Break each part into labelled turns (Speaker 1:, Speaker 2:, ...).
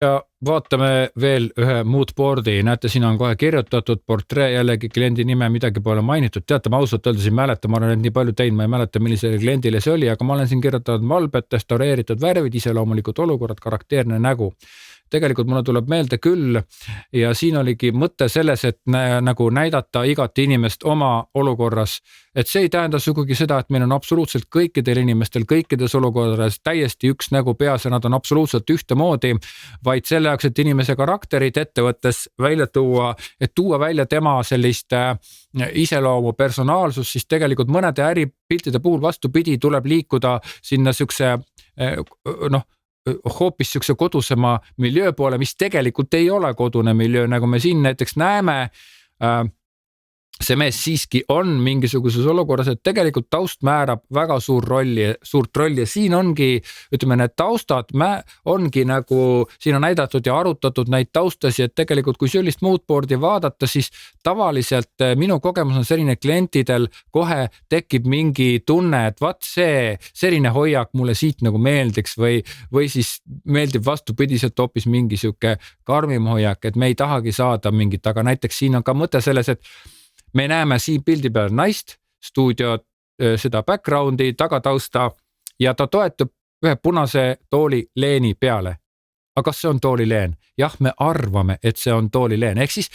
Speaker 1: Ja vaatame veel ühe moodboardi, näete, siin on kohe kirjutatud portree, jällegi kliendi nime, midagi pole mainitud. Teate, ma ausalt öeldes ei mäleta, ma olen nii palju teinud, ma ei mäleta, millisele kliendile see oli, aga ma olen siin kirjutanud malbed, restaureeritud värvid, iseloomulikud olukorrad, karakteerne nägu. Tegelikult mulle tuleb meelde küll ja siin oligi mõte selles, et nagu näidata igat inimest oma olukorras, et see ei tähenda sugugi seda, et meil on absoluutselt kõikidel inimestel kõikides olukorras täiesti üks nägu peas ja nad on absoluutselt ühtemoodi, vaid selle jaoks, et inimese karakterid ettevõttes välja tuua, et tuua välja tema sellist iseloomu personaalsus, siis tegelikult mõnede äripiltide puhul vastupidi tuleb liikuda sinna sükse hoopis sükse kodusema miljöö poole, mis tegelikult ei ole kodune miljöö, nagu me siin näiteks näeme. See mees siiski on mingisuguses olukorras, et tegelikult taust määrab väga suurt rolli ja siin ongi, ütleme, need taustad ongi nagu, siin on näidatud ja arutatud neid taustasi, et tegelikult kui sellist moodboardi vaadata, siis tavaliselt minu kogemus on selline klientidel kohe tekib mingi tunne, et vaat selline hoiak mulle siit nagu meeldiks või siis meeldib vastupidiselt hoopis mingi siuke karmim hoiak, et me ei tahagi saada mingit, aga näiteks siin on ka mõte selles, et me näeme siin pildi peal naist, stuudio seda backgroundi, tagatausta ja ta toetub ühe punase tooli leeni peale. Aga kas see on toolileen? Jah, me arvame, et see on toolileen. Ehk siis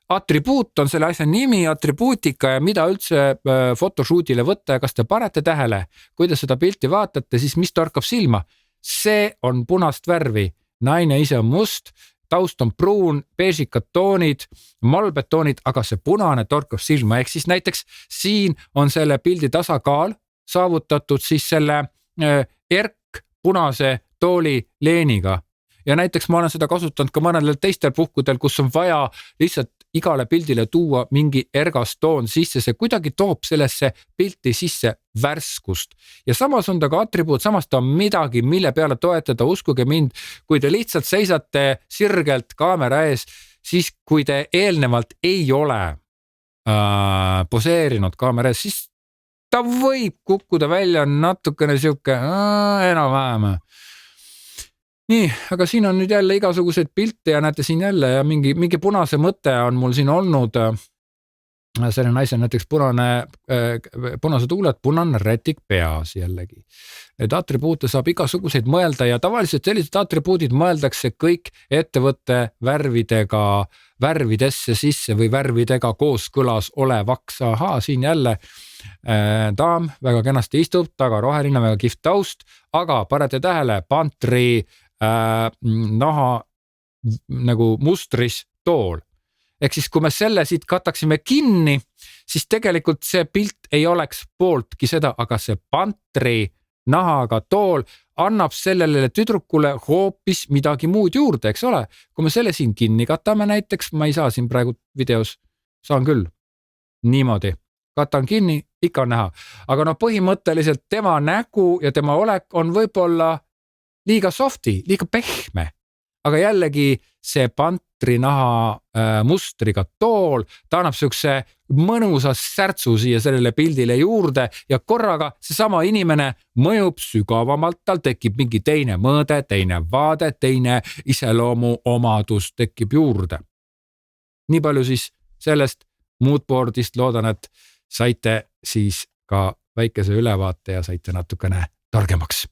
Speaker 1: atribuut on selle asja nimi, atribuutika ja mida üldse photoshootile võtta ja kas te panete tähele, kui te seda pilti vaatate, siis mis torkab silma? See on punast värvi. Naine ise on must, taust on pruun, beežikad toonid, malbetoonid, aga see punane torkab silma. Ehk siis näiteks siin on selle pildi tasakaal saavutatud siis selle punase tooli leeniga. Ja näiteks ma olen seda kasutanud ka mõnedel teistel puhkudel, kus on vaja lihtsalt igale pildile tuua mingi ergas toon sisse, see kuidagi toob sellesse pilti sisse värskust. Ja samas on ta ka atribuut, samas ta on midagi, mille peale toetada, uskuge mind, kui te lihtsalt seisate sirgelt kaamera ees, siis kui te eelnevalt ei ole poseerinud kaamera ees, siis ta võib kukkuda välja natukene siuke enam-vähem. Nii, aga siin on nüüd jälle igasuguseid pilte ja näete siin jälle ja mingi punase mõte on mul siin olnud. Selle naise näiteks punased huuled, punane rätik peas jällegi. Need atribuute saab igasuguseid mõelda ja tavaliselt sellised atribuudid mõeldakse kõik ettevõtte värvidesse sisse või värvidega kooskõlas olevaks. Ahaa, siin jälle daam väga kenasti istub, taga roheline, väga kihvt taust, aga panete tähele pantri naha nagu mustris tool. Ehk siis kui me selle siit kataksime kinni, siis tegelikult see pilt ei oleks pooltki seda, aga see pantri nahaga tool annab sellele tüdrukule hoopis midagi muud juurde, eks ole? Kui me selle siin kinni katame näiteks, ma ei saa siin praegu videos, saan küll, niimoodi, katan kinni, ikka on näha. Aga põhimõtteliselt tema nägu ja tema olek on võib-olla liiga softi, liiga pehme, aga jällegi see pantrinaha mustriga tool, ta annab sükse mõnusa särtsu siia sellele pildile juurde ja korraga seesama inimene mõjub sügavamalt, tal tekib mingi teine mõõde, teine vaade, teine iseloomu omadus tekib juurde. Nii palju siis sellest moodboardist, loodan, et saite siis ka väikese ülevaate ja saite natukene targemaks.